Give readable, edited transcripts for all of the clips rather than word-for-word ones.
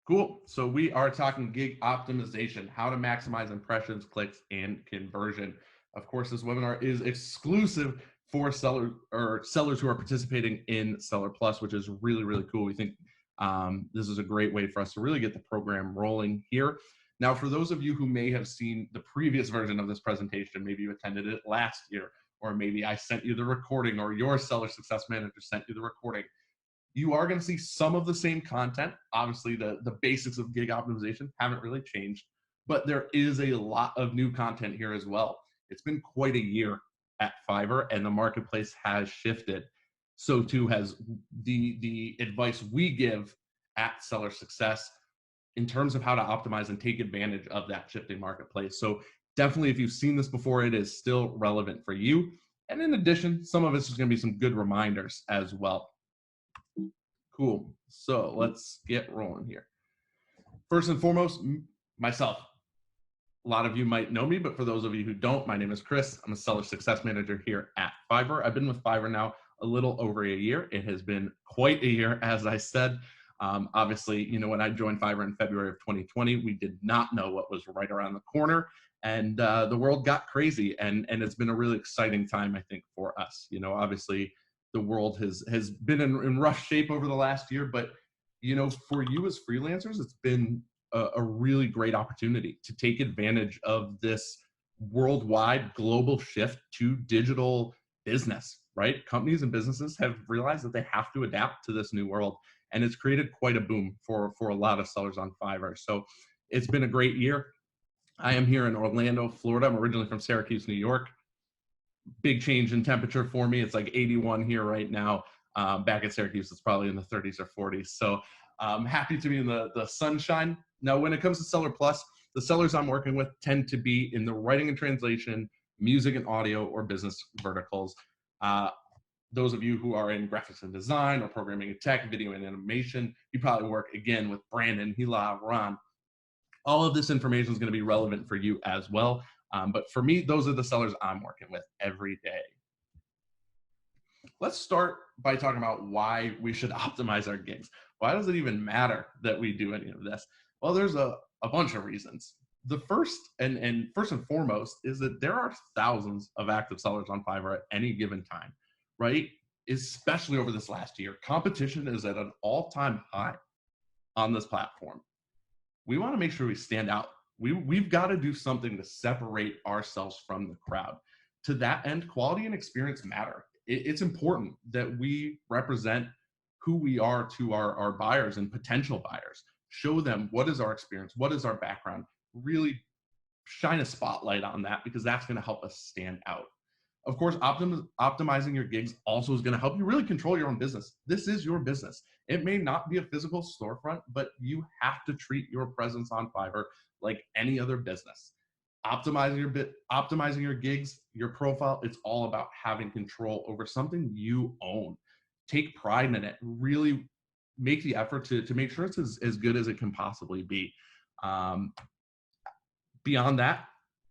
Cool. So we are talking gig optimization, how to maximize impressions, clicks, and conversion. Of course, this webinar is exclusive for sellers who are participating in Seller Plus, which is really, really cool. We think this is a great way for us to really get the program rolling here. Now, for those of you who may have seen the previous version of this presentation, maybe you attended it last year, or maybe I sent you the recording, or your seller success manager sent you the recording. You are going to see some of the same content. Obviously, the basics of gig optimization haven't really changed, but there is a lot of new content here as well. It's been quite a year at Fiverr, and the marketplace has shifted. So too has the advice we give at Seller Success in terms of how to optimize and take advantage of that shifting marketplace. So definitely, if you've seen this before, it is still relevant for you. And in addition, some of this is going to be some good reminders as well. Cool. So let's get rolling here. First and foremost, myself. A lot of you might know me, but for those of you who don't, my name is Chris. I'm a seller success manager here at Fiverr. I've been with Fiverr now a little over a year. It has been quite a year, as I said. Obviously, when I joined Fiverr in February of 2020, we did not know what was right around the corner, and the world got crazy. And it's been a really exciting time, I think, for us. Obviously, the world has been in rough shape over the last year, but for you as freelancers, it's been a really great opportunity to take advantage of this worldwide global shift to digital business, right? Companies and businesses have realized that they have to adapt to this new world, and it's created quite a boom for a lot of sellers on Fiverr. So it's been a great year. I am here in Orlando, Florida. I'm originally from Syracuse, New York. Big change in temperature for me. It's like 81 here right now. Back at Syracuse, it's probably in the 30s or 40s. So I'm happy to be in the sunshine. Now, when it comes to Seller Plus, the sellers I'm working with tend to be in the writing and translation, music and audio, or business verticals. Those of you who are in graphics and design or programming and tech, video and animation, you probably work again with Brandon, Hila, Ron. All of this information is going to be relevant for you as well. But for me, those are the sellers I'm working with every day. Let's start by talking about why we should optimize our gigs. Why does it even matter that we do any of this? Well, there's a bunch of reasons. The first and foremost is that there are thousands of active sellers on Fiverr at any given time, right? Especially over this last year. Competition is at an all-time high on this platform. We want to make sure we stand out. We've got to do something to separate ourselves from the crowd. To that end, quality and experience matter. It's important that we represent who we are to our buyers and potential buyers. Show them what is our experience, what is our background, really shine a spotlight on that, because that's going to help us stand out. Of course, optimizing your gigs also is going to help you really control your own business. This is your business. It may not be a physical storefront, but you have to treat your presence on Fiverr like any other business. Optimizing your gigs, your profile, it's all about having control over something you own. Take pride in it. Really make the effort to make sure it's as good as it can possibly be. Beyond that,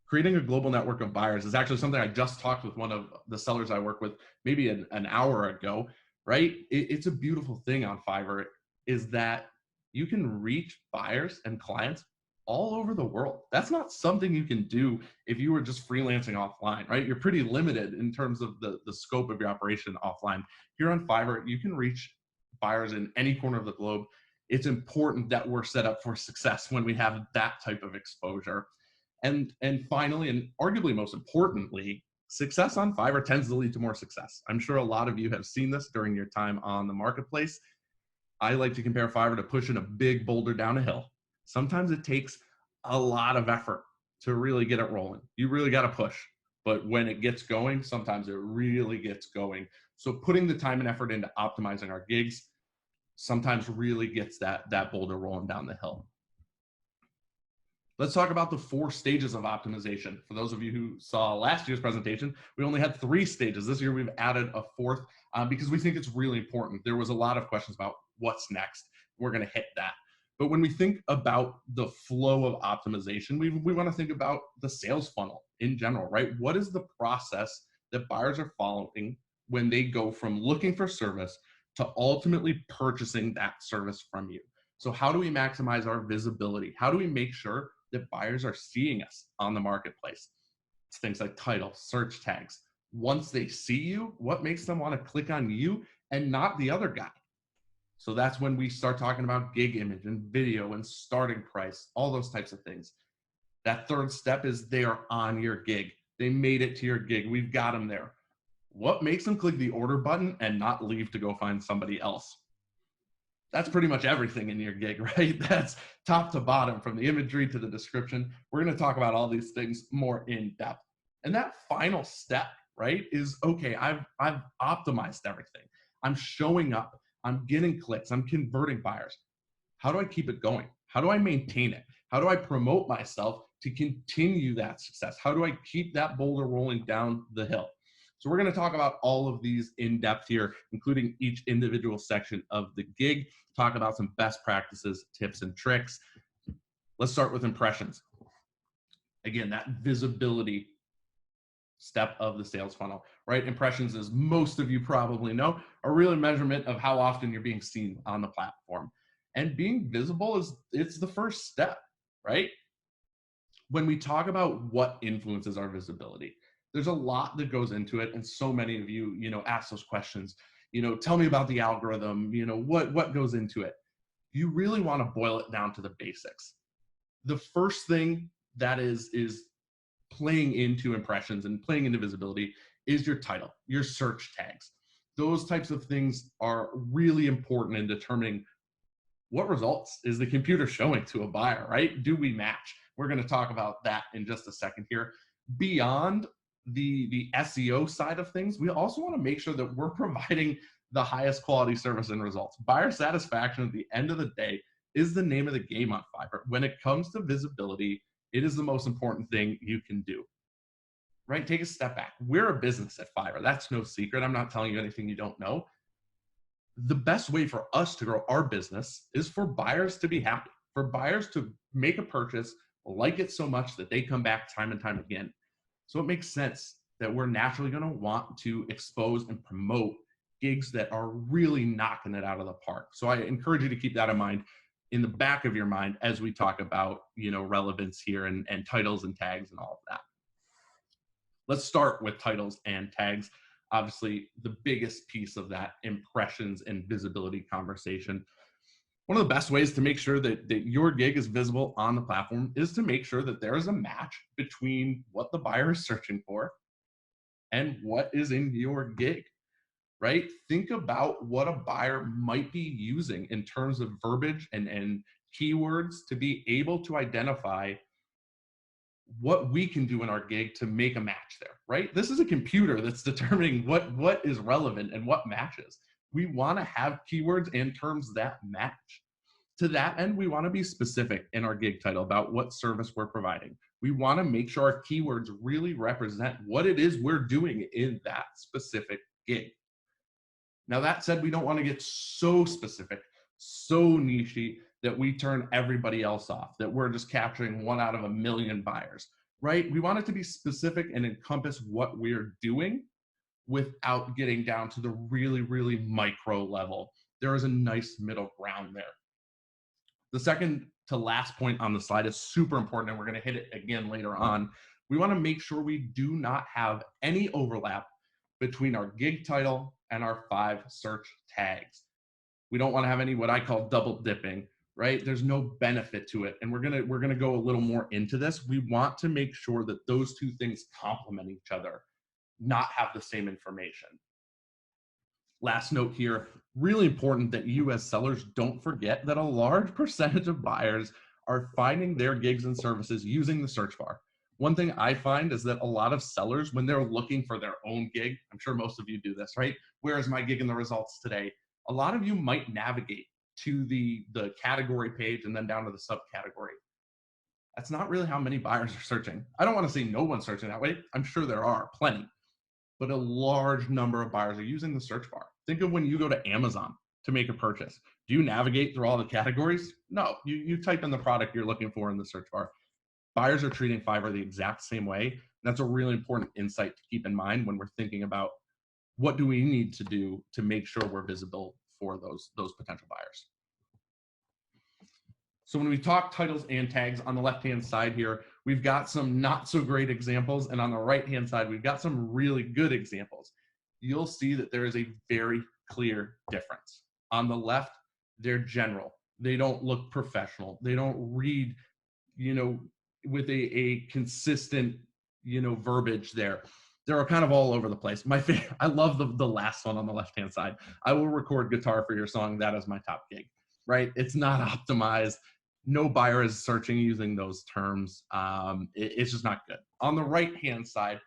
creating a global network of buyers is actually something I just talked with one of the sellers I work with maybe an hour ago, right? It's a beautiful thing on Fiverr is that you can reach buyers and clients all over the world. That's not something you can do if you were just freelancing offline, right? You're pretty limited in terms of the scope of your operation offline. Here on Fiverr, you can reach buyers in any corner of the globe. It's important that we're set up for success when we have that type of exposure. And finally, and arguably most importantly, success on Fiverr tends to lead to more success. I'm sure a lot of you have seen this during your time on the marketplace. I like to compare Fiverr to pushing a big boulder down a hill. Sometimes it takes a lot of effort to really get it rolling. You really got to push. But when it gets going, sometimes it really gets going. So putting the time and effort into optimizing our gigs sometimes really gets that boulder rolling down the hill. Let's talk about the 4 stages of optimization. For those of you who saw last year's presentation, we only had 3 stages. This year we've added a 4th because we think it's really important. There was a lot of questions about what's next. We're going to hit that. But when we think about the flow of optimization, we want to think about the sales funnel in general, right? What is the process that buyers are following when they go from looking for service to ultimately purchasing that service from you? So how do we maximize our visibility? How do we make sure that buyers are seeing us on the marketplace? It's things like title, search tags. Once they see you, what makes them want to click on you and not the other guy? So that's when we start talking about gig image and video and starting price, all those types of things. That third step is they are on your gig. They made it to your gig. We've got them there. What makes them click the order button and not leave to go find somebody else? That's pretty much everything in your gig, right? That's top to bottom, from the imagery to the description. We're going to talk about all these things more in depth. And that final step, right, is okay, I've optimized everything. I'm showing up, I'm getting clicks, I'm converting buyers. How do I keep it going? How do I maintain it? How do I promote myself to continue that success? How do I keep that boulder rolling down the hill? So we're going to talk about all of these in depth here, including each individual section of the gig, talk about some best practices, tips, and tricks. Let's start with impressions. Again, that visibility step of the sales funnel, right? Impressions, as most of you probably know, are really a measurement of how often you're being seen on the platform. And being visible it's the first step, right? When we talk about what influences our visibility, there's a lot that goes into it. And so many of you, ask those questions, tell me about the algorithm, what goes into it. You really want to boil it down to the basics. The first thing that is playing into impressions and playing into visibility is your title, your search tags. Those types of things are really important in determining what results is the computer showing to a buyer, right? Do we match? We're going to talk about that in just a second here. Beyond the SEO side of things, we also want to make sure that we're providing the highest quality service and results. Buyer satisfaction at the end of the day is the name of the game on Fiverr. When it comes to visibility, it is the most important thing you can do, right? Take a step back. We're a business at Fiverr. That's no secret. I'm not telling you anything you don't know. The best way for us to grow our business is for buyers to be happy, for buyers to make a purchase, like it so much that they come back time and time again. So it makes sense that we're naturally going to want to expose and promote gigs that are really knocking it out of the park. So I encourage you to keep that in mind, in the back of your mind, as we talk about, relevance here and titles and tags and all of that. Let's start with titles and tags. Obviously, the biggest piece of that impressions and visibility conversation. One of the best ways to make sure that your gig is visible on the platform is to make sure that there is a match between what the buyer is searching for and what is in your gig, right? Think about what a buyer might be using in terms of verbiage and keywords to be able to identify what we can do in our gig to make a match there, right? This is a computer that's determining what is relevant and what matches. We want to have keywords and terms that match. To that end, we want to be specific in our gig title about what service we're providing. We want to make sure our keywords really represent what it is we're doing in that specific gig. Now, that said, we don't want to get so specific, so nichey that we turn everybody else off, that we're just capturing 1 out of 1,000,000 buyers, right? We want it to be specific and encompass what we're doing without getting down to the really, really micro level. There is a nice middle ground there. The second to last point on the slide is super important, and we're going to hit it again later on. We want to make sure we do not have any overlap between our gig title and our 5 search tags. We don't want to have any what I call double dipping, right? There's no benefit to it. And we're gonna go a little more into this. We want to make sure that those 2 things complement each other, not have the same information. Last note here, really important that you as sellers don't forget that a large percentage of buyers are finding their gigs and services using the search bar. One thing I find is that a lot of sellers, when they're looking for their own gig, I'm sure most of you do this, right? Where is my gig in the results today? A lot of you might navigate to the category page and then down to the subcategory. That's not really how many buyers are searching. I don't want to say no one's searching that way. I'm sure there are plenty, but a large number of buyers are using the search bar. Think of when you go to Amazon to make a purchase. Do you navigate through all the categories? No, you type in the product you're looking for in the search bar. Buyers are treating Fiverr the exact same way. That's a really important insight to keep in mind when we're thinking about what do we need to do to make sure we're visible for those potential buyers. So when we talk titles and tags on the left-hand side here, we've got some not so great examples. And on the right-hand side, we've got some really good examples. You'll see that there is a very clear difference. On the left, they're general. They don't look professional. They don't read, with a consistent, verbiage there. They're kind of all over the place. I love the last one on the left-hand side. I will record guitar for your song. That is my top gig, right? It's not optimized. No buyer is searching using those terms. It's just not good. On the right-hand side,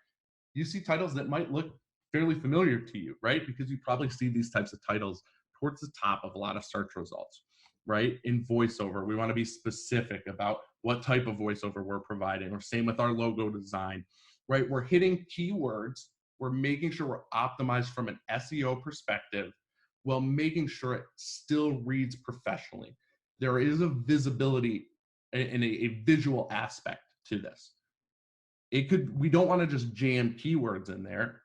you see titles that might look fairly familiar to you, right? Because you probably see these types of titles towards the top of a lot of search results, right? In voiceover, we want to be specific about what type of voiceover we're providing, or same with our logo design, right? We're hitting keywords. We're making sure we're optimized from an SEO perspective while making sure it still reads professionally. There is a visibility and a visual aspect to this. We don't want to just jam keywords in there.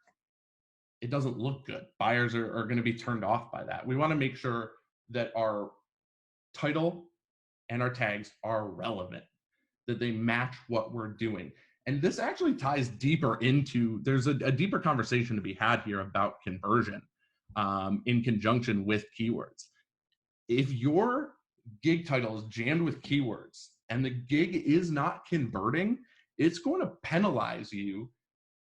It doesn't look good. Buyers are going to be turned off by that. We want to make sure that our title and our tags are relevant, that they match what we're doing. And this actually ties deeper into, there's a deeper conversation to be had here about conversion in conjunction with keywords. If your gig title is jammed with keywords and the gig is not converting, it's going to penalize you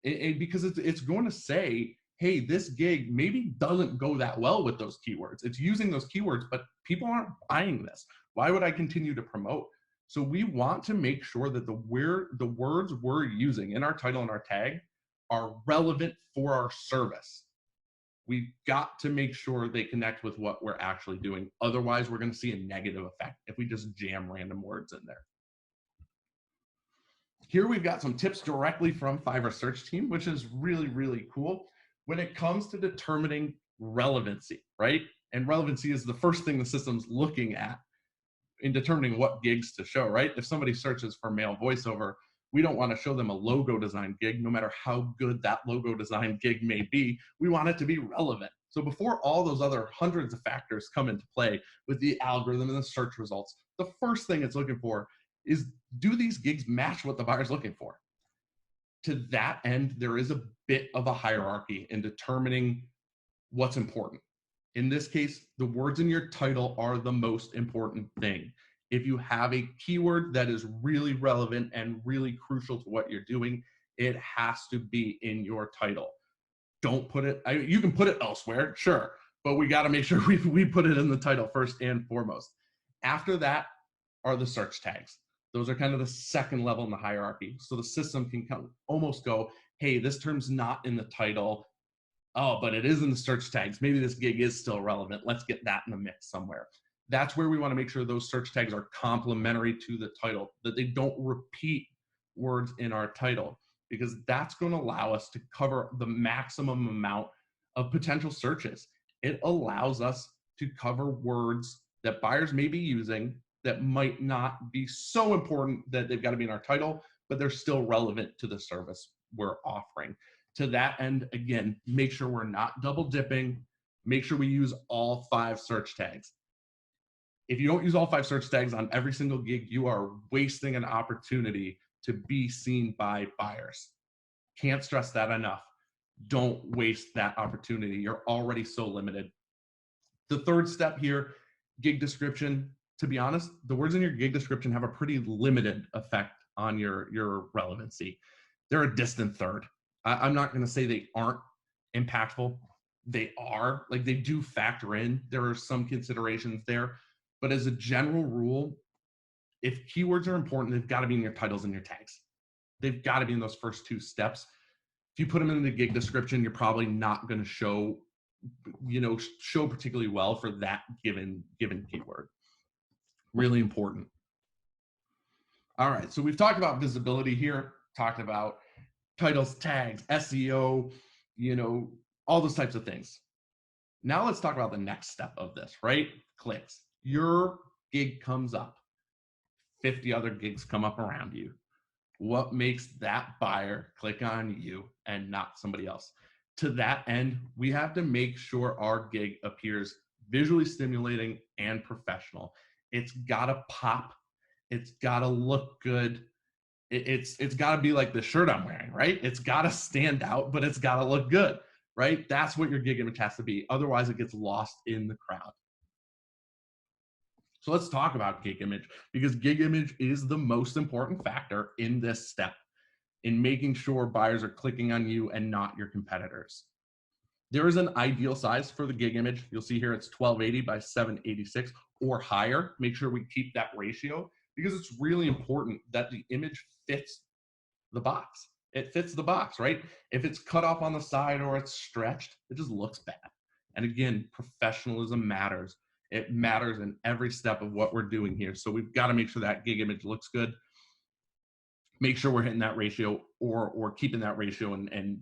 because it's going to say, hey, this gig maybe doesn't go that well with those keywords. It's using those keywords, but people aren't buying this. Why would I continue to promote? So we want to make sure that the words we're using in our title and our tag are relevant for our service. We've got to make sure they connect with what we're actually doing. Otherwise, we're going to see a negative effect if we just jam random words in there. Here we've got some tips directly from Fiverr Search Team, which is really, really cool when it comes to determining relevancy, right? And relevancy is the first thing the system's looking at in determining what gigs to show, right? If somebody searches for male voiceover, we don't want to show them a logo design gig, no matter how good that logo design gig may be. We want it to be relevant. So before all those other hundreds of factors come into play with the algorithm and the search results, the first thing it's looking for is, do these gigs match what the buyer's looking for? To that end, there is a bit of a hierarchy in determining what's important. In this case, the words in your title are the most important thing. If you have a keyword that is really relevant and really crucial to what you're doing, it has to be in your title. Don't put it, you can put it elsewhere, sure, but we got to make sure we put it in the title first and foremost. After that are the search tags. Those are kind of the second level in the hierarchy. So the system can almost go, hey, this term's not in the title. Oh, but it is in the search tags. Maybe this gig is still relevant. Let's get that in the mix somewhere. That's where we want to make sure those search tags are complementary to the title, that they don't repeat words in our title, because that's going to allow us to cover the maximum amount of potential searches. It allows us to cover words that buyers may be using that might not be so important that they've got to be in our title, but they're still relevant to the service we're offering. To that end, again, make sure we're not double dipping. Make sure we use all 5 search tags. If you don't use all 5 search tags on every single gig, you are wasting an opportunity to be seen by buyers. Can't stress that enough. Don't waste that opportunity. You're already so limited. The third step here, gig description. To be honest, the words in your gig description have a pretty limited effect on your relevancy. They're a distant third. I'm not going to say they aren't impactful. They are, like, they do factor in. There are some considerations there, but as a general rule, if keywords are important, they've got to be in your titles and your tags. They've got to be in those first 2 steps. If you put them in the gig description, you're probably not going to show particularly well for that given keyword. Really important. All right, so we've talked about visibility here, talked about titles, tags, SEO, all those types of things. Now let's talk about the next step of this, right? Clicks. Your gig comes up. 50 other gigs come up around you. What makes that buyer click on you and not somebody else? To that end, we have to make sure our gig appears visually stimulating and professional. It's got to pop It's got to look good. It's got to be like the shirt I'm wearing, right? It's got to stand out, but it's got to look good, right? That's what your gig image has to be. Otherwise, it gets lost in the crowd. So let's talk about gig image, because gig image is the most important factor in this step, in making sure buyers are clicking on you and not your competitors. There is an ideal size for the gig image. You'll see here it's 1280 by 786 or higher. Make sure we keep that ratio, because it's really important that the image fits the box. It fits the box, right? If it's cut off on the side or it's stretched, it just looks bad. And again, professionalism matters. It matters in every step of what we're doing here. So we've got to make sure that gig image looks good. Make sure we're hitting that ratio, or keeping that ratio, and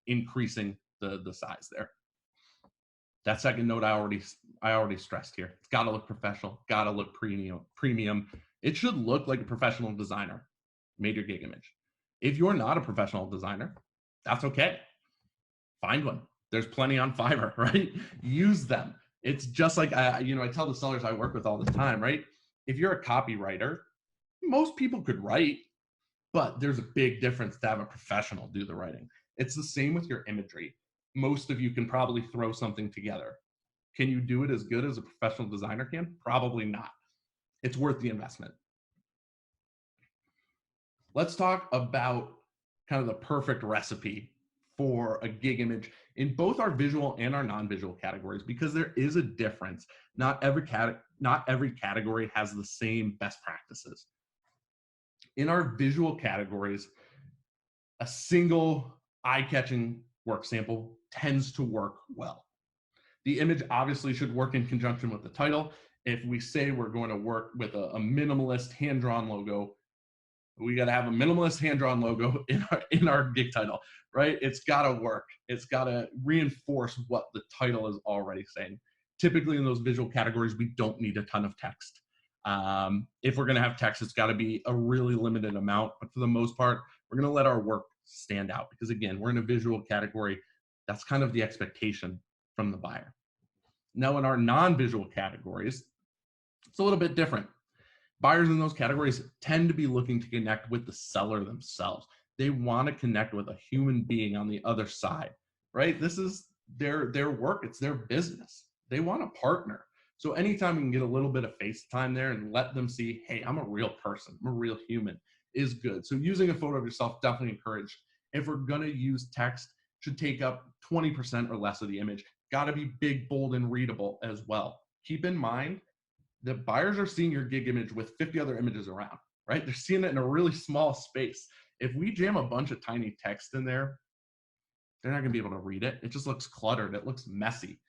increasing the size there. That second note I already stressed here. It's got to look professional, got to look premium. It should look like a professional designer made your gig image. If you're not a professional designer, that's okay. Find one. There's plenty on Fiverr, right? Use them. It's just like I tell the sellers I work with all the time, right? If you're a copywriter, most people could write, but there's a big difference to have a professional do the writing. It's the same with your imagery. Most of you can probably throw something together. Can you do it as good as a professional designer can? Probably not. It's worth the investment. Let's talk about kind of the perfect recipe for a gig image in both our visual and our non-visual categories, because there is a difference. Not every category has the same best practices. In our visual categories, a single eye-catching work sample tends to work well. The image obviously should work in conjunction with the title. If we say we're going to work with a minimalist hand-drawn logo, we got to have a minimalist hand-drawn logo in our gig title, right? It's got to work. It's got to reinforce what the title is already saying. Typically in those visual categories, we don't need a ton of text. If we're going to have text, it's got to be a really limited amount, but for the most part, we're going to let our work stand out, because again, we're in a visual category. That's kind of the expectation from the buyer. Now in our non-visual categories, it's a little bit different. Buyers in those categories tend to be looking to connect with the seller themselves. They want to connect with a human being on the other side, right? This is their work. It's their business. They want a partner. So anytime we can get a little bit of face time there and let them see, hey, I'm a real person, I'm a real human, is good. So using a photo of yourself, definitely encouraged. If we're going to use text, should take up 20% or less of the image. Got to be big, bold, and readable as well. Keep in mind that buyers are seeing your gig image with 50 other images around, right? They're seeing it in a really small space. If we jam a bunch of tiny text in there, they're not going to be able to read it. It just looks cluttered. It looks messy.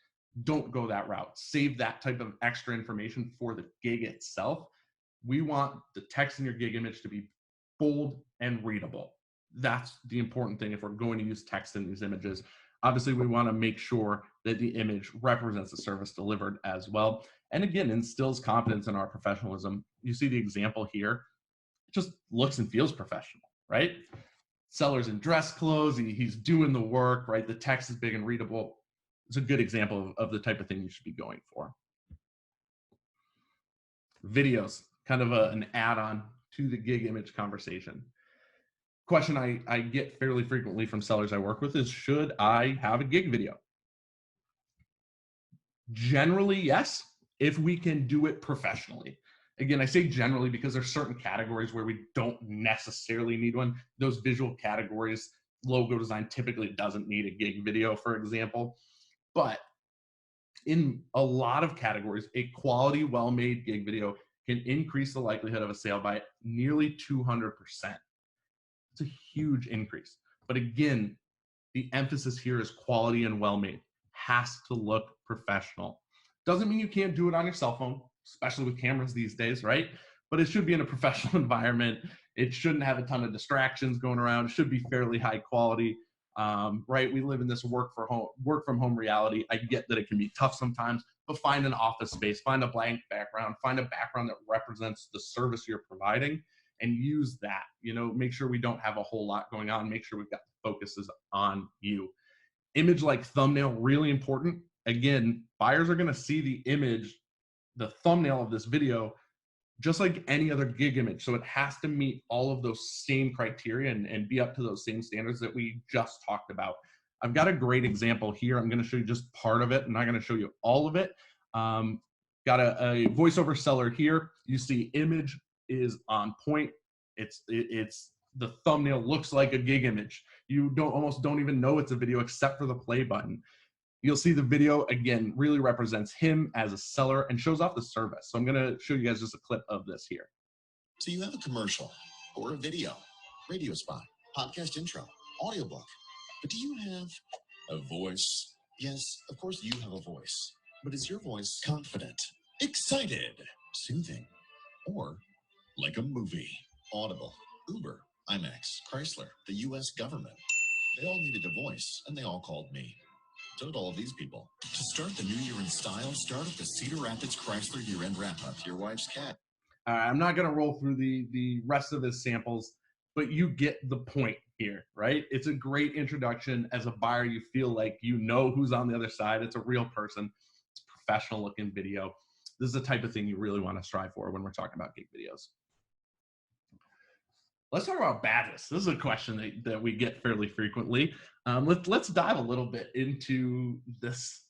Don't go that route. Save that type of extra information for the gig itself. We want the text in your gig image to be bold and readable. That's the important thing if we're going to use text in these images. Obviously, we want to make sure that the image represents the service delivered as well. And again, instills confidence in our professionalism. You see the example here. It just looks and feels professional, right? Seller's in dress clothes. He's doing the work, right? The text is big and readable. It's a good example of the type of thing you should be going for. Videos, kind of an add-on to the gig image conversation. Question I get fairly frequently from sellers I work with is, should I have a gig video? Generally, yes, if we can do it professionally. Again, I say generally because there's certain categories where we don't necessarily need one. Those visual categories, logo design typically doesn't need a gig video, for example. But in a lot of categories, a quality, well-made gig video can increase the likelihood of a sale by nearly 200%. It's a huge increase. But again, the emphasis here is quality and well-made. Has to look professional. Doesn't mean you can't do it on your cell phone, especially with cameras these days, right? But it should be in a professional environment. It shouldn't have a ton of distractions going around. It should be fairly high quality, right? We live in this work from home reality. I get that it can be tough sometimes, but find an office space, find a blank background, find a background that represents the service you're providing, and use that. Make sure we don't have a whole lot going on. Make sure we've got the focuses on you. Image like thumbnail, really important. Again, buyers are going to see the image, the thumbnail of this video, just like any other gig image. So it has to meet all of those same criteria and be up to those same standards that we just talked about. I've got a great example here. I'm going to show you just part of it. I'm not going to show you all of it. Got a voiceover seller here. You see image is on point. It's the thumbnail looks like a gig image. You almost don't even know it's a video except for the play button. You'll see the video, again, really represents him as a seller and shows off the service. So I'm going to show you guys just a clip of this here. So you have a commercial or a video, radio spot, podcast intro, audiobook. But do you have a voice? Yes, of course you have a voice. But is your voice confident, excited, soothing, or like a movie? Audible, Uber, IMAX, Chrysler, the U.S. government. They all needed a voice, and they all called me. So did all of these people. To start the new year in style, start at the Cedar Rapids Chrysler year-end wrap-up. Your wife's cat. I'm not going to roll through the rest of his samples, but you get the point here, right? It's a great introduction. As a buyer, you feel like you know who's on the other side. It's a real person. It's a professional looking video. This is the type of thing you really want to strive for when we're talking about gig videos. Let's talk about badges. This is a question that we get fairly frequently. Let's dive a little bit into this,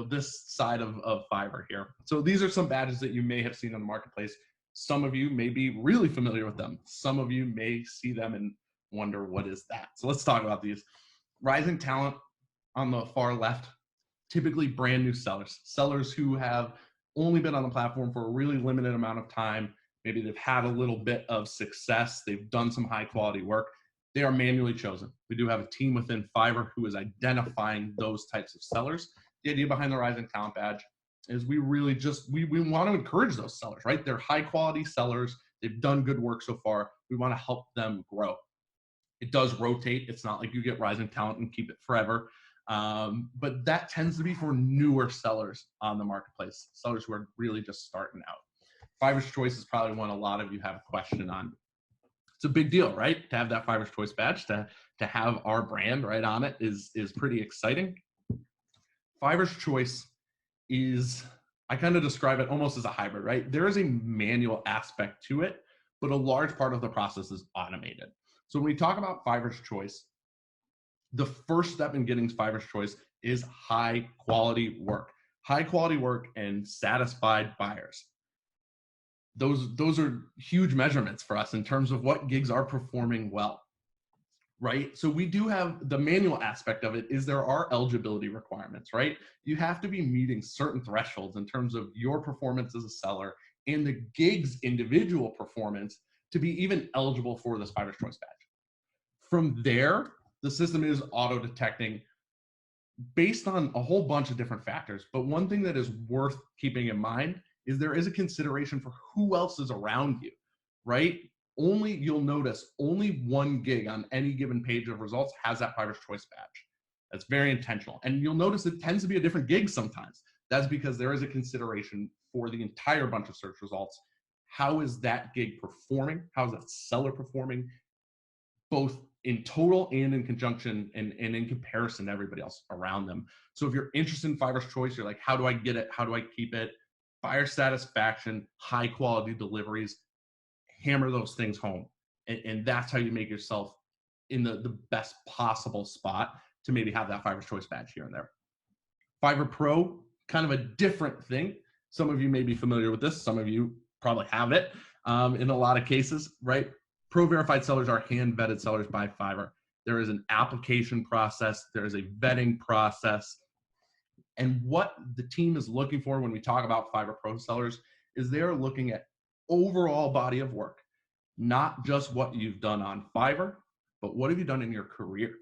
this side of Fiverr here. So these are some badges that you may have seen on the marketplace. Some of you may be really familiar with them. Some of you may see them and wonder, what is that? So let's talk about these. Rising talent on the far left, typically brand new sellers who have only been on the platform for a really limited amount of time. Maybe they've had a little bit of success. They've done some high quality work. They are manually chosen. We do have a team within Fiverr who is identifying those types of sellers. The idea behind the Rising Talent Badge is we really just, we want to encourage those sellers, right? They're high quality sellers. They've done good work so far. We want to help them grow. It does rotate. It's not like you get Rising Talent and keep it forever. But that tends to be for newer sellers on the marketplace, sellers who are really just starting out. Fiverr's Choice is probably one a lot of you have a question on. It's a big deal, right? To have that Fiverr's Choice badge, to have our brand right on it is pretty exciting. Fiverr's Choice is, I kind of describe it almost as a hybrid, right? There is a manual aspect to it, but a large part of the process is automated. So when we talk about Fiverr's Choice, the first step in getting Fiverr's Choice is high quality work. High quality work and satisfied buyers. Those are huge measurements for us in terms of what gigs are performing well, right? So we do have the manual aspect of it is there are eligibility requirements, right? You have to be meeting certain thresholds in terms of your performance as a seller and the gig's individual performance to be even eligible for this Fiverr's Choice badge. From there, the system is auto detecting based on a whole bunch of different factors. But one thing that is worth keeping in mind is there is a consideration for who else is around you, right? You'll notice only one gig on any given page of results has that Fiverr's Choice badge. That's very intentional. And you'll notice it tends to be a different gig sometimes. That's because there is a consideration for the entire bunch of search results. How is that gig performing? How is that seller performing? Both in total and in conjunction and in comparison to everybody else around them. So if you're interested in Fiverr's Choice, you're like, how do I get it? How do I keep it? Buyer satisfaction, high quality deliveries, hammer those things home. And that's how you make yourself in the best possible spot to maybe have that Fiverr's Choice badge here and there. Fiverr Pro, kind of a different thing. Some of you may be familiar with this. Some of you probably have it in a lot of cases, right? Pro verified sellers are hand vetted sellers by Fiverr. There is an application process. There is a vetting process. And what the team is looking for when we talk about Fiverr Pro sellers is they're looking at overall body of work, not just what you've done on Fiverr, but what have you done in your career,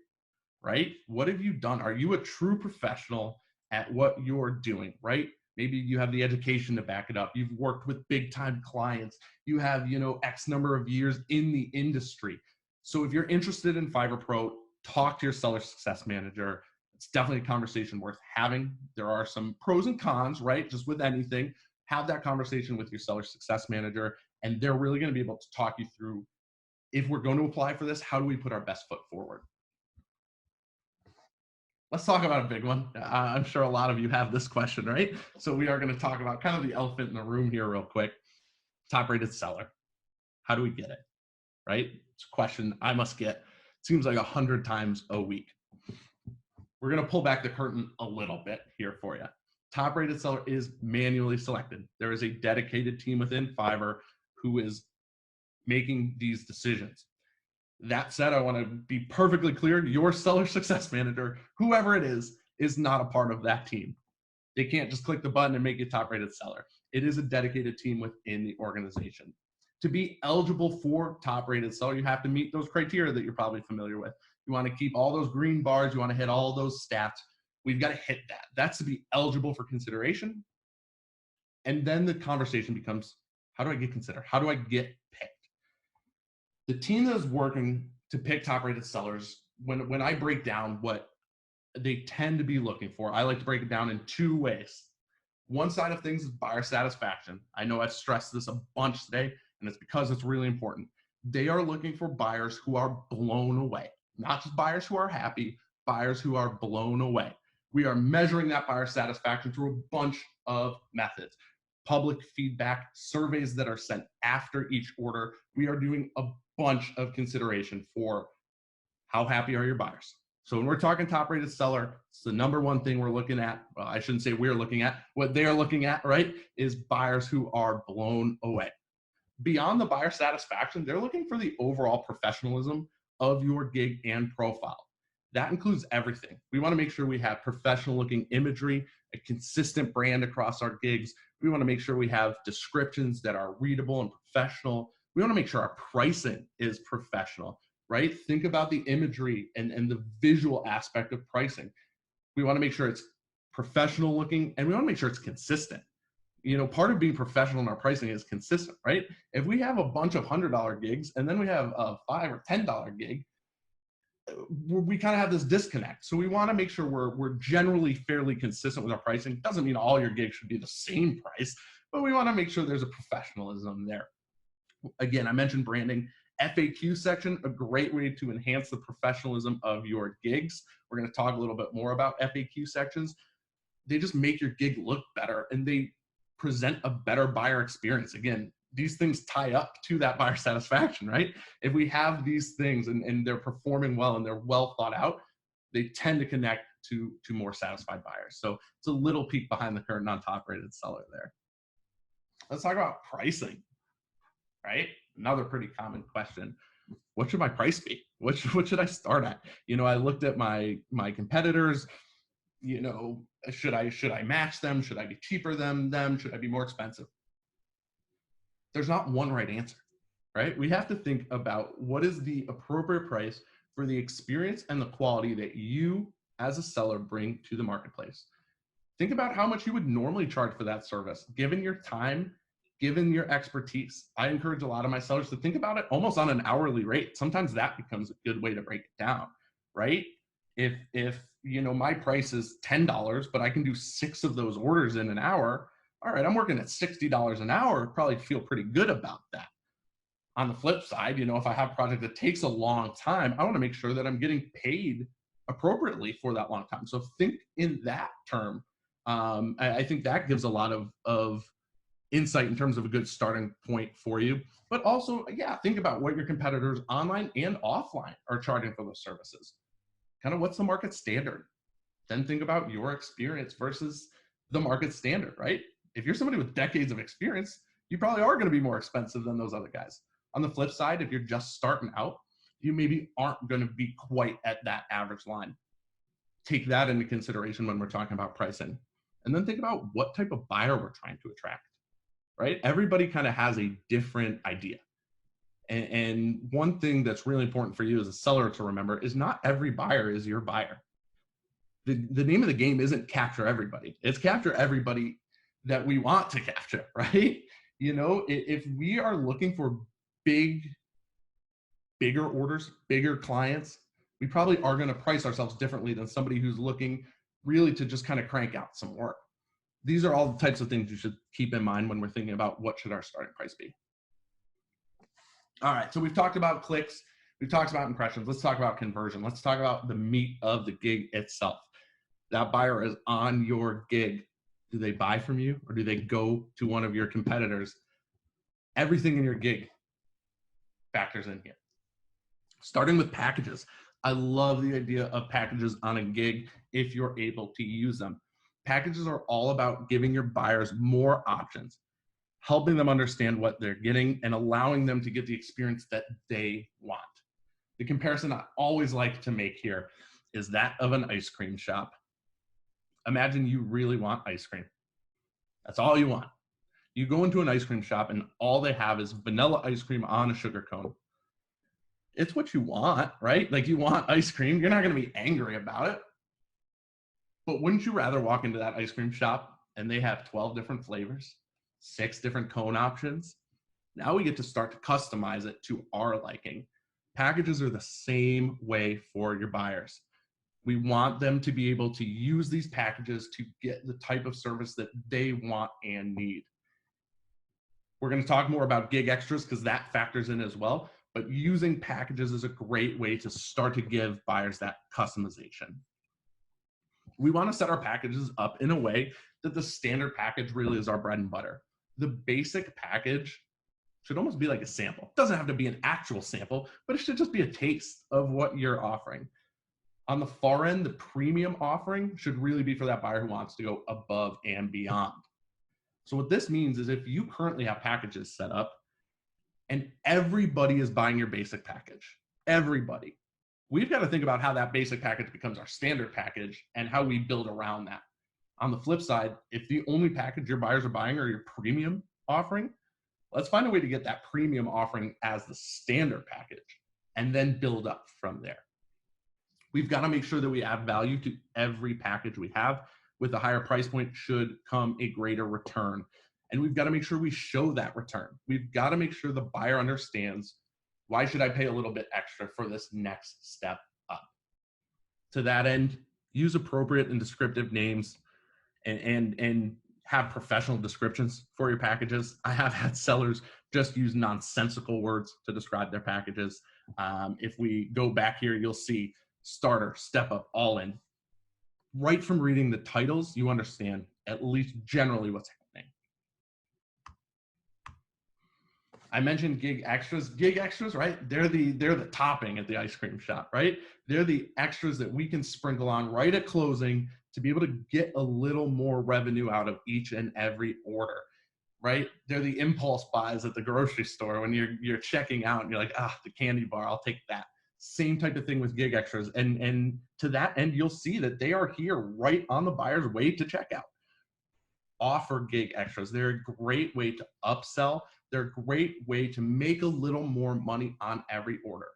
right? What have you done? Are you a true professional at what you're doing, right? Maybe you have the education to back it up. You've worked with big time clients. You have, X number of years in the industry. So if you're interested in Fiverr Pro, talk to your seller success manager. It's definitely a conversation worth having. There are some pros and cons, right? Just with anything, have that conversation with your seller success manager, and they're really going to be able to talk you through, if we're going to apply for this, how do we put our best foot forward? Let's talk about a big one. I'm sure a lot of you have this question, right? So we are going to talk about kind of the elephant in the room here real quick. top rated seller. How do we get it? Right? It's a question I must get, seems like 100 times a week. We're going to pull back the curtain a little bit here for you. Top rated seller is manually selected. There is a dedicated team within Fiverr who is making these decisions. That said, I want to be perfectly clear. Your seller success manager, whoever it is not a part of that team. They can't just click the button and make you top rated seller. It is a dedicated team within the organization. To be eligible for top rated seller, you have to meet those criteria that you're probably familiar with. You want to keep all those green bars. You want to hit all those stats. We've got to hit that. That's to be eligible for consideration. And then the conversation becomes, how do I get considered? How do I get picked? The team that is working to pick top rated sellers, when I break down what they tend to be looking for, I like to break it down in two ways. One side of things is buyer satisfaction. I know I've stressed this a bunch today, and it's because it's really important. They are looking for buyers who are blown away, not just buyers who are happy, buyers who are blown away. We are measuring that buyer satisfaction through a bunch of methods. Public feedback, surveys that are sent after each order. We are doing a bunch of consideration for how happy are your buyers. So when we're talking top rated seller, it's the number one thing we're looking at. Well, I shouldn't say we're looking at, what they're looking at, right, is buyers who are blown away. Beyond the buyer satisfaction, they're looking for the overall professionalism of your gig and profile. That includes everything. We want to make sure we have professional looking imagery, a consistent brand across our gigs. We want to make sure we have descriptions that are readable and professional. We want to make sure our pricing is professional, right? Think about the imagery and the visual aspect of pricing. We want to make sure it's professional looking, and we want to make sure it's consistent. You know, part of being professional in our pricing is consistent, right? If we have a bunch of $100 gigs and then we have a $5 or $10 gig, we kind of have this disconnect. So we want to make sure we're generally fairly consistent with our pricing. Doesn't mean all your gigs should be the same price, but we want to make sure there's a professionalism there. Again, I mentioned branding. FAQ section, a great way to enhance the professionalism of your gigs. We're going to talk a little bit more about FAQ sections. They just make your gig look better and they present a better buyer experience. Again, these things tie up to that buyer satisfaction, right? If we have these things and they're performing well and they're well thought out, they tend to connect to more satisfied buyers. So it's a little peek behind the curtain on top rated seller there. Let's talk about pricing, right? Another pretty common question. What should my price be? What should I start at? You know, I looked at my competitors. You know, should I match them? Should I be cheaper than them? Should I be more expensive? There's not one right answer, right? We have to think about what is the appropriate price for the experience and the quality that you as a seller bring to the marketplace. Think about how much you would normally charge for that service, given your time, given your expertise. I encourage a lot of my sellers to think about it almost on an hourly rate. Sometimes that becomes a good way to break it down, right? If you know my price is $10, but I can do 6 of those orders in an hour, all right, I'm working at $60 an hour, probably feel pretty good about that. On the flip side, you know, if I have a project that takes a long time, I want to make sure that I'm getting paid appropriately for that long time. So think in that term. I think that gives a lot of insight in terms of a good starting point for you. But also, yeah, think about what your competitors online and offline are charging for those services. Kind of what's the market standard? Then think about your experience versus the market standard, right? If you're somebody with decades of experience, you probably are going to be more expensive than those other guys. On the flip side, if you're just starting out, you maybe aren't going to be quite at that average line. Take that into consideration when we're talking about pricing. And then think about what type of buyer we're trying to attract, right? Everybody kind of has a different idea. And one thing that's really important for you as a seller to remember is not every buyer is your buyer. The name of the game isn't capture everybody. It's capture everybody that we want to capture, right? You know, if we are looking for bigger orders, bigger clients, we probably are going to price ourselves differently than somebody who's looking really to just kind of crank out some work. These are all the types of things you should keep in mind when we're thinking about what should our starting price be. All right, so we've talked about clicks, we've talked about impressions. Let's talk about conversion. Let's talk about the meat of the gig itself. That buyer is on your gig. Do they buy from you or do they go to one of your competitors? Everything in your gig factors in here. Starting with packages. I love the idea of packages on a gig if you're able to use them. Packages are all about giving your buyers more options, helping them understand what they're getting, and allowing them to get the experience that they want. The comparison I always like to make here is that of an ice cream shop. Imagine you really want ice cream. That's all you want. You go into an ice cream shop and all they have is vanilla ice cream on a sugar cone. It's what you want, right? Like, you want ice cream. You're not going to be angry about it. But wouldn't you rather walk into that ice cream shop and they have 12 different flavors, 6 different cone options? Now we get to start to customize it to our liking. Packages are the same way for your buyers. We want them to be able to use these packages to get the type of service that they want and need. We're going to talk more about gig extras because that factors in as well. But using packages is a great way to start to give buyers that customization. We want to set our packages up in a way that the standard package really is our bread and butter. The basic package should almost be like a sample. It doesn't have to be an actual sample, but it should just be a taste of what you're offering. On the far end, the premium offering should really be for that buyer who wants to go above and beyond. So what this means is if you currently have packages set up and everybody is buying your basic package, everybody, we've got to think about how that basic package becomes our standard package and how we build around that. On the flip side, if the only package your buyers are buying are your premium offering, let's find a way to get that premium offering as the standard package and then build up from there. We've got to make sure that we add value to every package we have. With a higher price point should come a greater return. And we've got to make sure we show that return. We've got to make sure the buyer understands, why should I pay a little bit extra for this next step up? To that end, use appropriate and descriptive names and have professional descriptions for your packages. I have had sellers just use nonsensical words to describe their packages. If we go back here, you'll see starter, step up, all in. Right from reading the titles, you understand at least generally what's happening. I mentioned gig extras. Gig extras, right? They're the topping at the ice cream shop, right? They're the extras that we can sprinkle on right at closing to be able to get a little more revenue out of each and every order, right? They're the impulse buys at the grocery store when you're checking out and you're like, the candy bar, I'll take that. Same type of thing with gig extras. And to that end, you'll see that they are here right on the buyer's way to checkout. Offer gig extras. They're a great way to upsell. They're a great way to make a little more money on every order.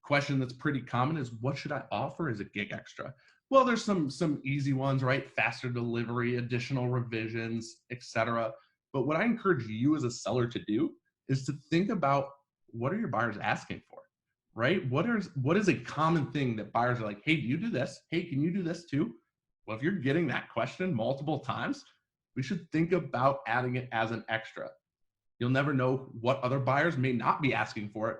Question that's pretty common is, what should I offer as a gig extra? Well, there's some easy ones, right? Faster delivery, additional revisions, etc. But what I encourage you as a seller to do is to think about, what are your buyers asking for? Right? What is a common thing that buyers are like, hey, do you do this? Hey, can you do this too? Well, if you're getting that question multiple times, we should think about adding it as an extra. You'll never know what other buyers may not be asking for it,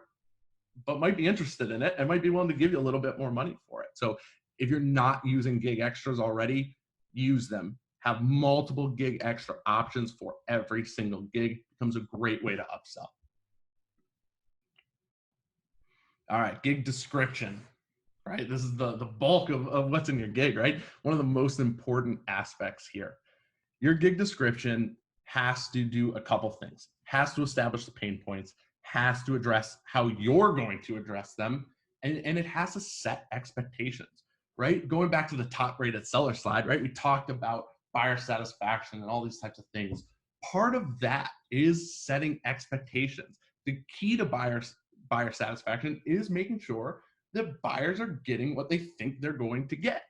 but might be interested in it and might be willing to give you a little bit more money for it. So if you're not using gig extras already, use them. Have multiple gig extra options for every single gig. It becomes a great way to upsell. All right, gig description, right? This is the bulk of what's in your gig, right? One of the most important aspects here. Your gig description has to do a couple things. Has to establish the pain points, has to address how you're going to address them, and it has to set expectations, right? Going back to the top rated seller slide, right? We talked about buyer satisfaction and all these types of things. Part of that is setting expectations. The key to buyer satisfaction is making sure that buyers are getting what they think they're going to get.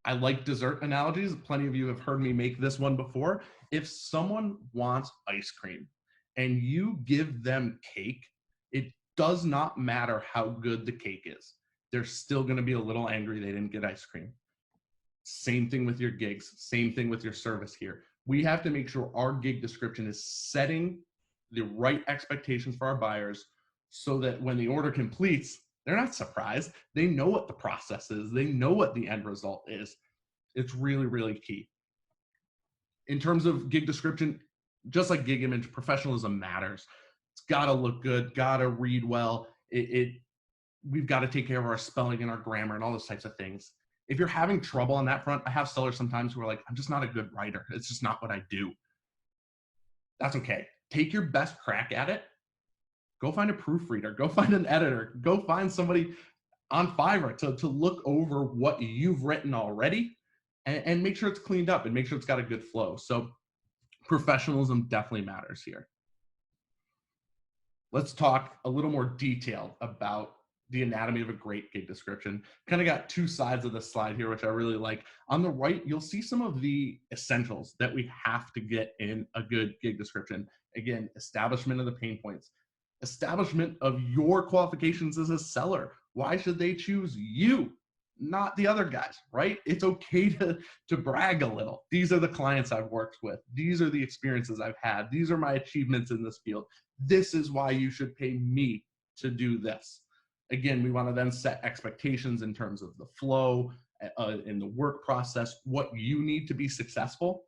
I like dessert analogies. Plenty of you have heard me make this one before. If someone wants ice cream and you give them cake, it does not matter how good the cake is. They're still going to be a little angry they didn't get ice cream. Same thing with your gigs. Same thing with your service here. We have to make sure our gig description is setting the right expectations for our buyers so that when the order completes, they're not surprised. They know what the process is. They know what the end result is. It's really, really key. In terms of gig description, just like gig image, professionalism matters. It's got to look good, got to read well. We've got to take care of our spelling and our grammar and all those types of things. If you're having trouble on that front, I have sellers sometimes who are like, I'm just not a good writer. It's just not what I do. That's okay. Take your best crack at it. Go find a proofreader, go find an editor, go find somebody on Fiverr to look over what you've written already and make sure it's cleaned up and make sure it's got a good flow. So professionalism definitely matters here. Let's talk a little more detail about the anatomy of a great gig description. Kind of got two sides of the slide here, which I really like. On the right, you'll see some of the essentials that we have to get in a good gig description. Again, establishment of the pain points, establishment of your qualifications as a seller. Why should they choose you, not the other guys, right? It's okay to brag a little. These are the clients I've worked with. These are the experiences I've had. These are my achievements in this field. This is why you should pay me to do this. Again, we want to then set expectations in terms of the flow, in the work process, what you need to be successful.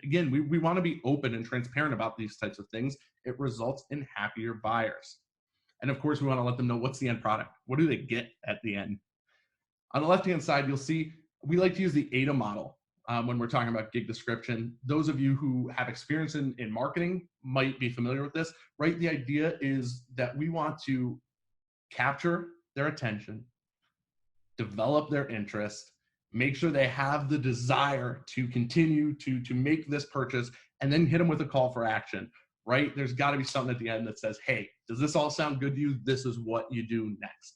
Again, we want to be open and transparent about these types of things. It results in happier buyers. And of course, we want to let them know what's the end product. What do they get at the end? On the left-hand side, you'll see we like to use the ADA model when we're talking about gig description. Those of you who have experience in marketing might be familiar with this, right? The idea is that we want to capture their attention, develop their interest, make sure they have the desire to continue to make this purchase, and then hit them with a call for action, right? There's got to be something at the end that says, hey, does this all sound good to you? This is what you do next.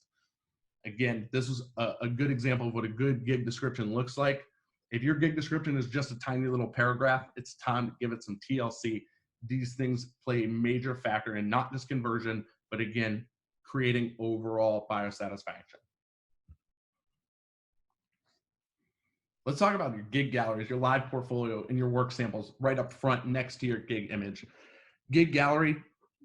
Again, this is a good example of what a good gig description looks like. If your gig description is just a tiny little paragraph, it's time to give it some TLC. These things play a major factor in not just conversion, but again, creating overall buyer satisfaction. Let's talk about your gig galleries, your live portfolio, and your work samples right up front next to your gig image. Gig gallery,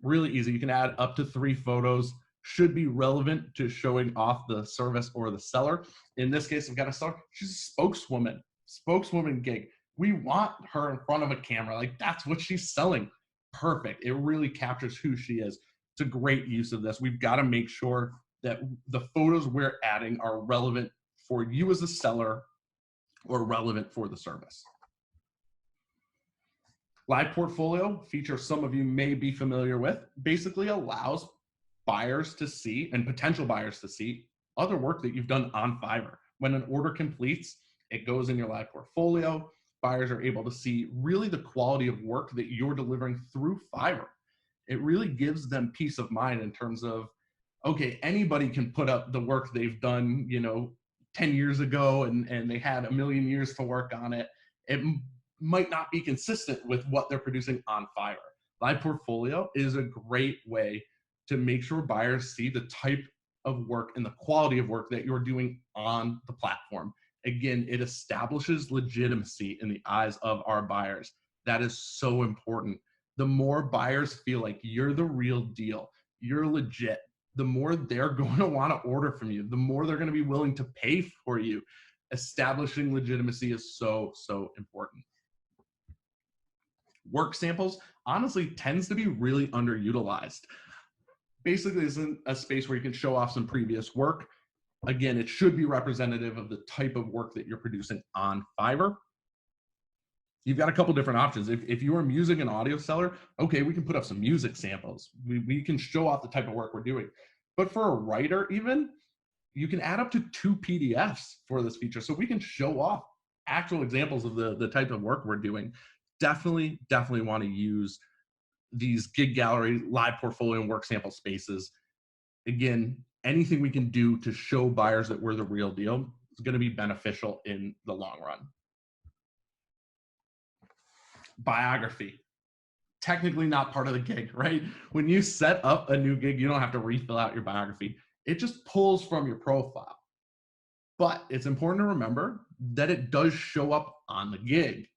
really easy. You can add up to 3 photos, should be relevant to showing off the service or the seller. In this case, I've got a seller, she's a spokeswoman gig. We want her in front of a camera. Like, that's what she's selling. Perfect. It really captures who she is. It's a great use of this. We've got to make sure that the photos we're adding are relevant for you as a seller or relevant for the service. Live portfolio feature some of you may be familiar with, basically allows buyers to see and potential buyers to see other work that you've done on Fiverr. When an order completes, it goes in your live portfolio. Buyers are able to see really the quality of work that you're delivering through Fiverr. It really gives them peace of mind in terms of, okay, anybody can put up the work they've done, 10 years ago and they had a million years to work on it. It might not be consistent with what they're producing on Fiverr. Live portfolio is a great way to make sure buyers see the type of work and the quality of work that you're doing on the platform. Again, it establishes legitimacy in the eyes of our buyers. That is so important. The more buyers feel like you're the real deal, you're legit, the more they're going to want to order from you, the more they're going to be willing to pay for you. Establishing legitimacy is so, so important. Work samples honestly tends to be really underutilized. Basically, it's a space where you can show off some previous work. Again, it should be representative of the type of work that you're producing on Fiverr. You've got a couple different options. If you're a music and audio seller, okay, we can put up some music samples. We can show off the type of work we're doing. But for a writer even, you can add up to 2 PDFs for this feature. So we can show off actual examples of the type of work we're doing. Definitely want to use these gig gallery, live portfolio, and work sample spaces. Again, anything we can do to show buyers that we're the real deal is going to be beneficial in the long run. Biography. Technically not part of the gig, right? When you set up a new gig, you don't have to refill out your biography. It just pulls from your profile. But it's important to remember that it does show up on the gig,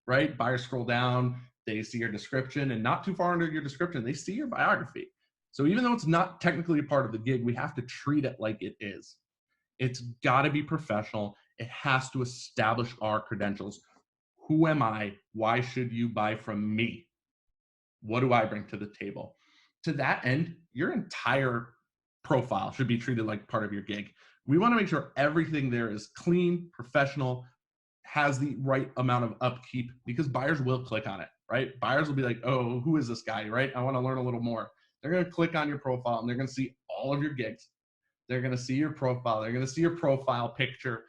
right? Buyers scroll down, they see your description, and not too far under your description, they see your biography. So even though it's not technically a part of the gig, we have to treat it like it is. It's got to be professional. It has to establish our credentials. Who am I? Why should you buy from me? What do I bring to the table? To that end, your entire profile should be treated like part of your gig. We want to make sure everything there is clean, professional, has the right amount of upkeep, because buyers will click on it, right? Buyers will be like, oh, who is this guy, right? I want to learn a little more. They're going to click on your profile and they're going to see all of your gigs. They're going to see your profile. They're going to see your profile picture.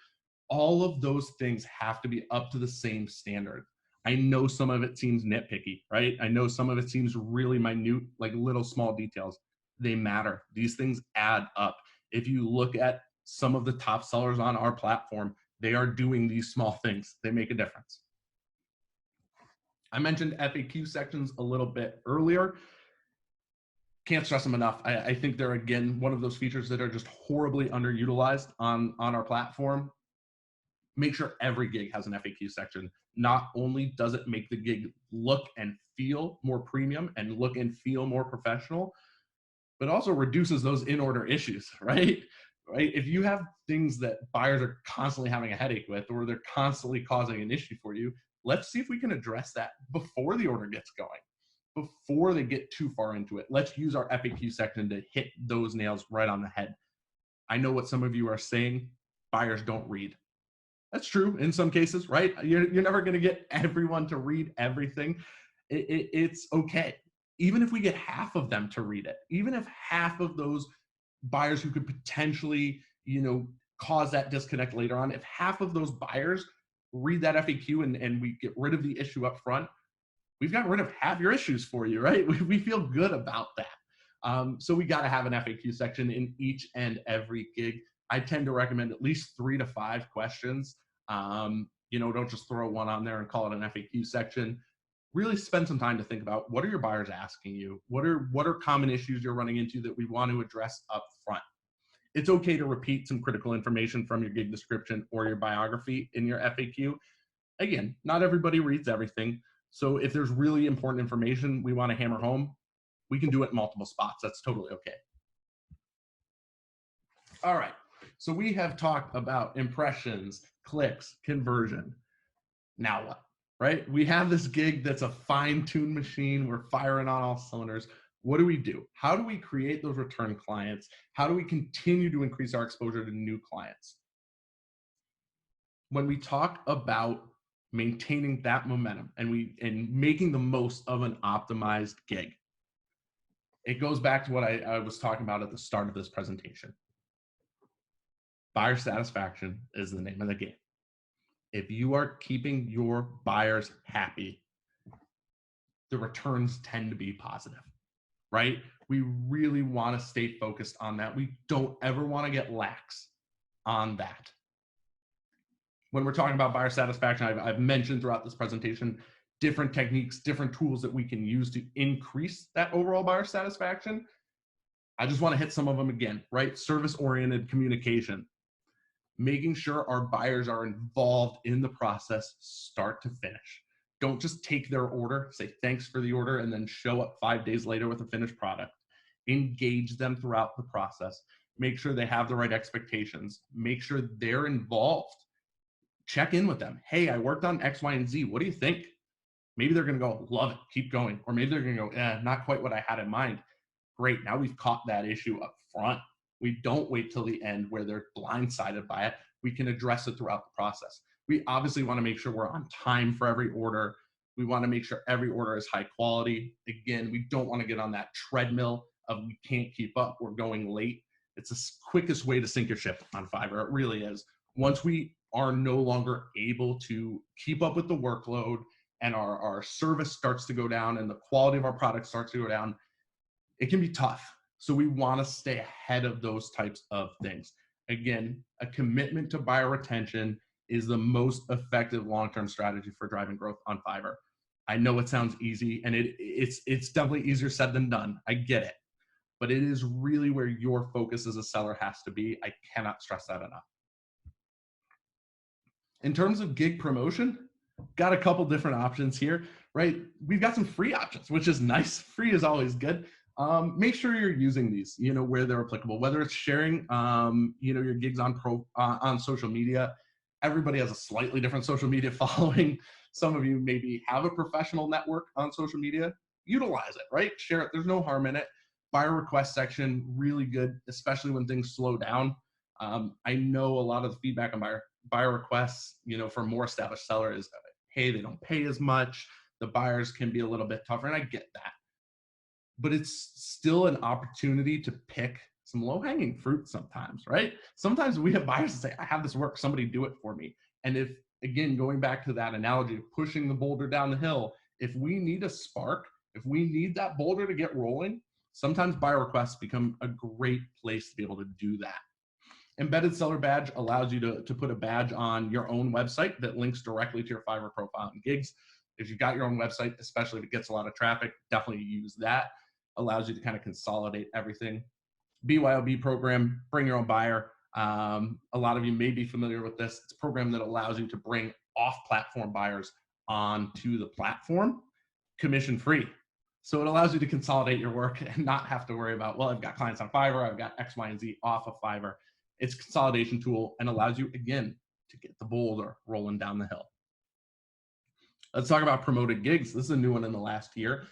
All of those things have to be up to the same standard. I know some of it seems nitpicky, right? I know some of it seems really minute, like little small details. They matter. These things add up. If you look at some of the top sellers on our platform, they are doing these small things. They make a difference. I mentioned FAQ sections a little bit earlier. Can't stress them enough. I think they're, again, one of those features that are just horribly underutilized on our platform. Make sure every gig has an FAQ section. Not only does it make the gig look and feel more premium and look and feel more professional, but also reduces those in-order issues, right? Right? If you have things that buyers are constantly having a headache with, or they're constantly causing an issue for you, let's see if we can address that before the order gets going, before they get too far into it. Let's use our FAQ section to hit those nails right on the head. I know what some of you are saying, buyers don't read. That's true in some cases, right? You're never going to get everyone to read everything. It's okay. Even if we get half of them to read it, even if half of those buyers who could potentially, cause that disconnect later on, if half of those buyers read that FAQ and we get rid of the issue up front, we've gotten rid of half your issues for you, right? We feel good about that. So we got to have an FAQ section in each and every gig. I tend to recommend at least 3 to 5 questions. Don't just throw one on there and call it an FAQ section. Really spend some time to think about, what are your buyers asking you? What are common issues you're running into that we want to address up front? It's okay to repeat some critical information from your gig description or your biography in your FAQ. Again, not everybody reads everything. So if there's really important information we want to hammer home, we can do it in multiple spots. That's totally okay. All right. So we have talked about impressions, clicks, conversion. Now what? Right? We have this gig that's a fine-tuned machine. We're firing on all cylinders. What do? How do we create those return clients? How do we continue to increase our exposure to new clients? When we talk about maintaining that momentum and making the most of an optimized gig, it goes back to what I was talking about at the start of this presentation. Buyer satisfaction is the name of the game. If you are keeping your buyers happy, the returns tend to be positive, right? We really want to stay focused on that. We don't ever want to get lax on that. When we're talking about buyer satisfaction, I've mentioned throughout this presentation different techniques, different tools that we can use to increase that overall buyer satisfaction. I just want to hit some of them again, right? Service-oriented communication, making sure our buyers are involved in the process start to finish. Don't just take their order, say thanks for the order, and then show up 5 days later with a finished product. Engage them throughout the process. Make sure they have the right expectations. Make sure they're involved. Check in with them. Hey, I worked on X, Y, and Z. What do you think? Maybe they're going to go, love it, keep going. Or maybe they're going to go, not quite what I had in mind. Great, now we've caught that issue up front. We don't wait till the end where they're blindsided by it. We can address it throughout the process. We obviously want to make sure we're on time for every order. We want to make sure every order is high quality. Again, we don't want to get on that treadmill of we can't keep up, we're going late. It's the quickest way to sink your ship on Fiverr. It really is. Once we are no longer able to keep up with the workload and our service starts to go down and the quality of our product starts to go down, it can be tough. So we want to stay ahead of those types of things. Again, a commitment to buyer retention is the most effective long-term strategy for driving growth on Fiverr. I know it sounds easy, and it's definitely easier said than done. I get it. But it is really where your focus as a seller has to be. I cannot stress that enough. In terms of gig promotion, got a couple different options here, right? We've got some free options, which is nice. Free is always good. Make sure you're using these, where they're applicable, whether it's sharing, your gigs on social media. Everybody has a slightly different social media following. Some of you maybe have a professional network on social media. utilize it, right? Share it. There's no harm in it. Buyer request section, really good, especially when things slow down. I know a lot of the feedback on buyer requests, for more established sellers, hey, they don't pay as much. The buyers can be a little bit tougher, and I get that. But it's still an opportunity to pick some low-hanging fruit sometimes, right? Sometimes we have buyers that say, I have this work, somebody do it for me. And if, again, going back to that analogy of pushing the boulder down the hill, if we need a spark, if we need that boulder to get rolling, sometimes buyer requests become a great place to be able to do that. Embedded seller badge allows you to put a badge on your own website that links directly to your Fiverr profile and gigs. If you've got your own website, especially if it gets a lot of traffic, definitely use that. Allows you to kind of consolidate everything. BYOB program, bring your own buyer. A lot of you may be familiar with this. It's a program that allows you to bring off-platform buyers onto the platform commission-free. So it allows you to consolidate your work and not have to worry about, well, I've got clients on Fiverr, I've got X, Y, and Z off of Fiverr. It's a consolidation tool and allows you, again, to get the boulder rolling down the hill. Let's talk about promoted gigs. This is a new one in the last year.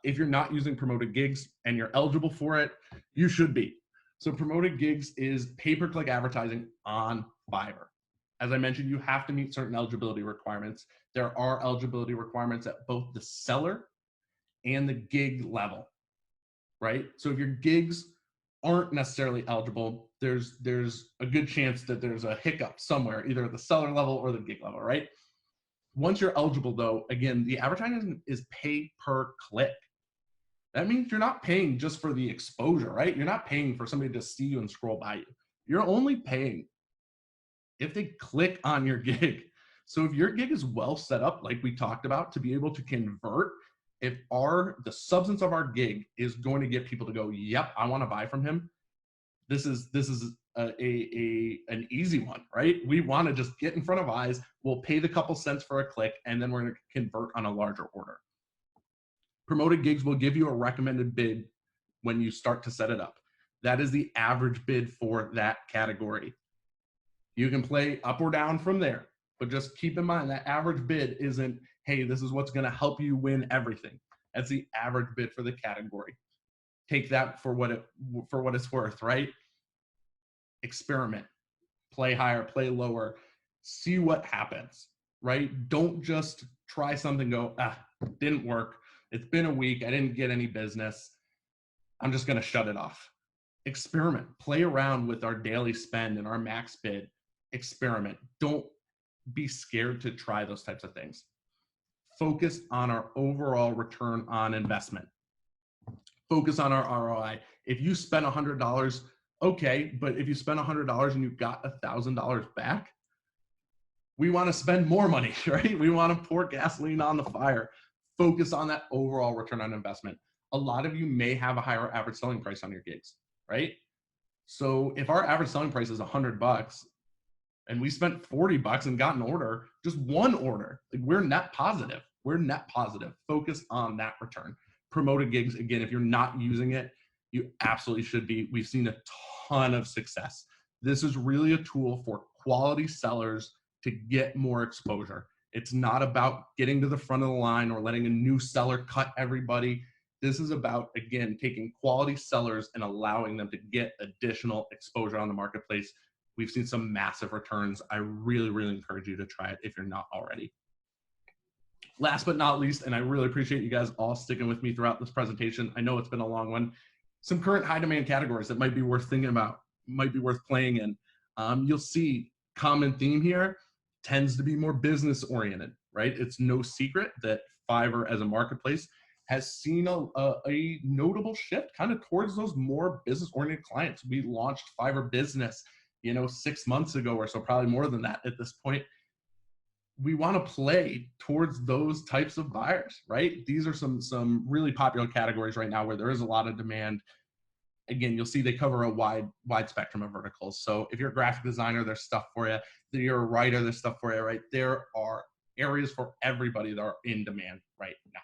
If you're not using promoted gigs and you're eligible for it, you should be. So promoted gigs is pay-per-click advertising on Fiverr. As I mentioned, you have to meet certain eligibility requirements. There are eligibility requirements at both the seller and the gig level, right? So if your gigs aren't necessarily eligible, there's a good chance that there's a hiccup somewhere, either at the seller level or the gig level, right? Once you're eligible, though, again, the advertising is pay per click. That means you're not paying just for the exposure, right? You're not paying for somebody to see you and scroll by you. You're only paying if they click on your gig. So if your gig is well set up, like we talked about, to be able to convert, if the substance of our gig is going to get people to go, yep, I want to buy from him, this is an easy one, right? We want to just get in front of eyes. We'll pay the couple cents for a click, and then we're going to convert on a larger order. Promoted gigs will give you a recommended bid when you start to set it up. That is the average bid for that category. You can play up or down from there, but just keep in mind that average bid isn't, hey, this is what's going to help you win everything. That's the average bid for the category. Take that for what it's worth, right? Experiment, play higher, play lower, see what happens, right? Don't just try something, go, didn't work. It's been a week. I didn't get any business. I'm just going to shut it off. Experiment, play around with our daily spend and our max bid. Experiment. Don't be scared to try those types of things. Focus on our overall return on investment. Focus on our ROI. If you spend $100, okay, but if you spend $100 and you got $1,000 back, we want to spend more money, right? We want to pour gasoline on the fire. Focus on that overall return on investment. A lot of you may have a higher average selling price on your gigs, right? So if our average selling price is $100 and we spent $40 and got an order, just one order, like we're net positive. We're net positive. Focus on that return. Promoted gigs, again, if you're not using it, you absolutely should be. We've seen a ton of success. This is really a tool for quality sellers to get more exposure. It's not about getting to the front of the line or letting a new seller cut everybody. This is about, again, taking quality sellers and allowing them to get additional exposure on the marketplace. We've seen some massive returns. I really, really encourage you to try it if you're not already. Last but not least, and I really appreciate you guys all sticking with me throughout this presentation. I know it's been a long one. Some current high demand categories that might be worth thinking about, might be worth playing in. You'll see common theme here tends to be more business oriented, right? It's no secret that Fiverr as a marketplace has seen a notable shift kind of towards those more business oriented clients. We launched Fiverr Business, 6 months ago or so, probably more than that at this point. We want to play towards those types of buyers, right? These are some really popular categories right now where there is a lot of demand. Again, you'll see they cover a wide spectrum of verticals. So if you're a graphic designer, there's stuff for you. If you're a writer, there's stuff for you, right? There are areas for everybody that are in demand right now.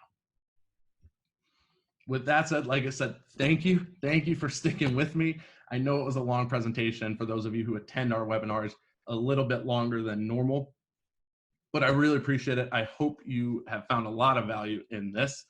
With that said, like I said, thank you. Thank you for sticking with me. I know it was a long presentation for those of you who attend our webinars, a little bit longer than normal, but I really appreciate it. I hope you have found a lot of value in this.